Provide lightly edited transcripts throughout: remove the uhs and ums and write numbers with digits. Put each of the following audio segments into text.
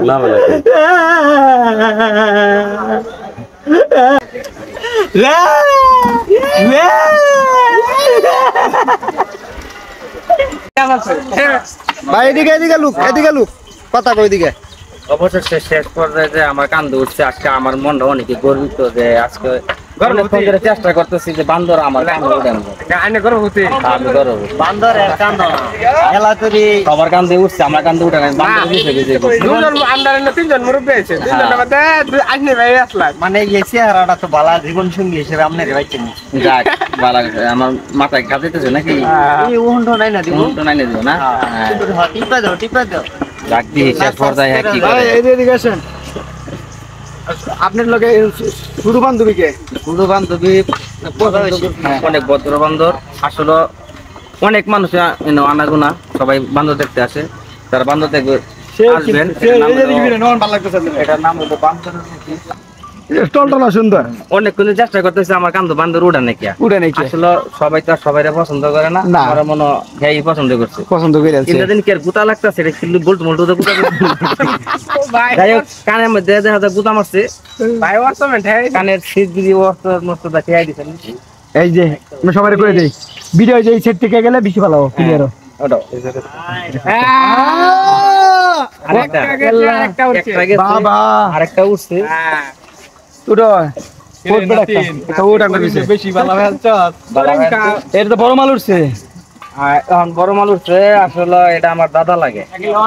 না বলে ভাই এদিকে লুক কথা কই দিকে অবশেষে শেষ পর্যায়ে যে আমার কান্দে উঠছে আজকে আমার মনটা অনেক গর্বিত যে আজকে চেষ্টা করতেছি যে বান্দর আমার আমি গর্ভবতী বান্দরের কান্দ এলা তরি সবার কান্দে উঠছে আমার কান্দে উঠে নাই বান্দর বুঝে গেছে দুজন আন্ডারে তিনজন মুরব্বি আছে তিনজনের মধ্যে আইনে ভাই আসলাম মানে এই চেহারাটা তো বালা জীবন সঙ্গী হিসেবে আপনি রাখছেন যাক ভালো লাগছে আমার মাথায় খাইতেছে নাকি এই উহন্ড নাই না দিব তো নাই দিও না টিপা দাও যাক দি শেষ পর্যায়ে কি করে এদিকে আসেন আপনার লগে শুরু বান্ধবী কে শুধু বান্ধবী অনেক ভদ্র বান্দর আসলে অনেক মানুষ আনাগোনা সবাই বান্দর দেখতে আসে তার বান্দর দেখবে আসবেন এটার নাম হলো বান্দরের স্টলটা সুন্দর অনেক কোনো চেষ্টা করতেছে আমার কান্দ বান্দর উড়া নাকি আসলে সবাই তো সবাই পছন্দ করে না না। আমার মনে হয় পছন্দ করছে পছন্দ করে আছে তিনটা দিন কি আর গুতা লাগতেছে এটা কিন্তু বলতো বলতো তো গুতা যাই হোক কানের মধ্যে দেখা যায় গুতা মারছে ভাই ওয়াসমেন্ট হ্যাঁ কানের শীত যদি মস্ত দেখাই দিচ্ছেন এই যে আমি সবাই করে দেই ভিডিও যে সেট থেকে গেলে বেশি ভালো ক্লিয়ার ওটাও আরেকটা উঠছে বাবা আরেকটা উঠছে উড়ো কোট বেড়া একটা ওটা করে দিছে বেশি ভালো ফেলছ এর তো বড় মাল উঠছে এখন বড় মাল উঠছে আসলে এটা আমার দাদা লাগে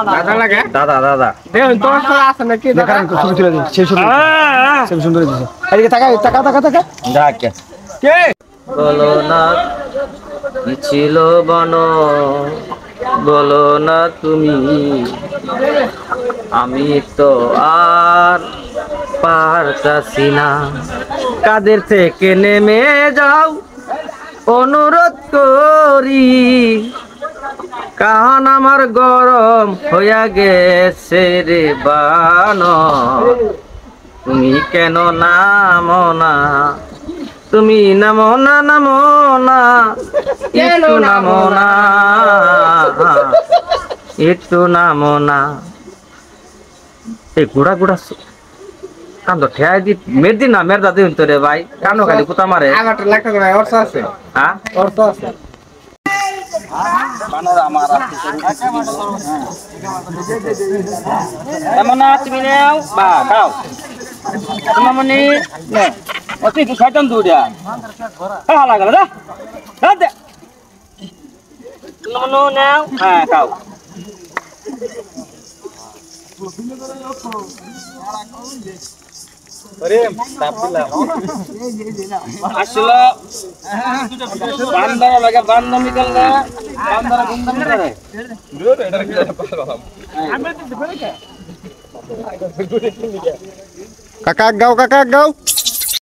দাদা লাগে দাদা দেখুন তোমার সাথে আছে নাকি দেখান ছবি তুলে দিই সেই ছবি সুন্দর দিছে এদিকে তাকা যাক কে বলো না কি ছিল বন বলো না তুমি আমি তো আর পারতাছি না কাদের থেকে নেমে যাও অনুরোধ করি কান আমার গরম হইয়া গেছে রে বানর তুমি কেন নামো না তুমি নামো না একটু নামো না এই গুড়া কান্দ ঠেয়াই দি মের দিন না মের দাদি হইতো রে ভাই কানো খালি কুতা মারে আমারটা লাগতে ভাই অর্থ আছে হ্যাঁ অর্থ আছে এমন না তুমি নেও বা খাও তোমার মানে অতি তো শয়তান দুড়িয়া হ্যাঁ লাগা দা দে তুমি মনে নেও হ্যাঁ খাও আসলে বান্দর লাগে বান্দর নিকল না বান্দর গুন্দম করে কাকা গাও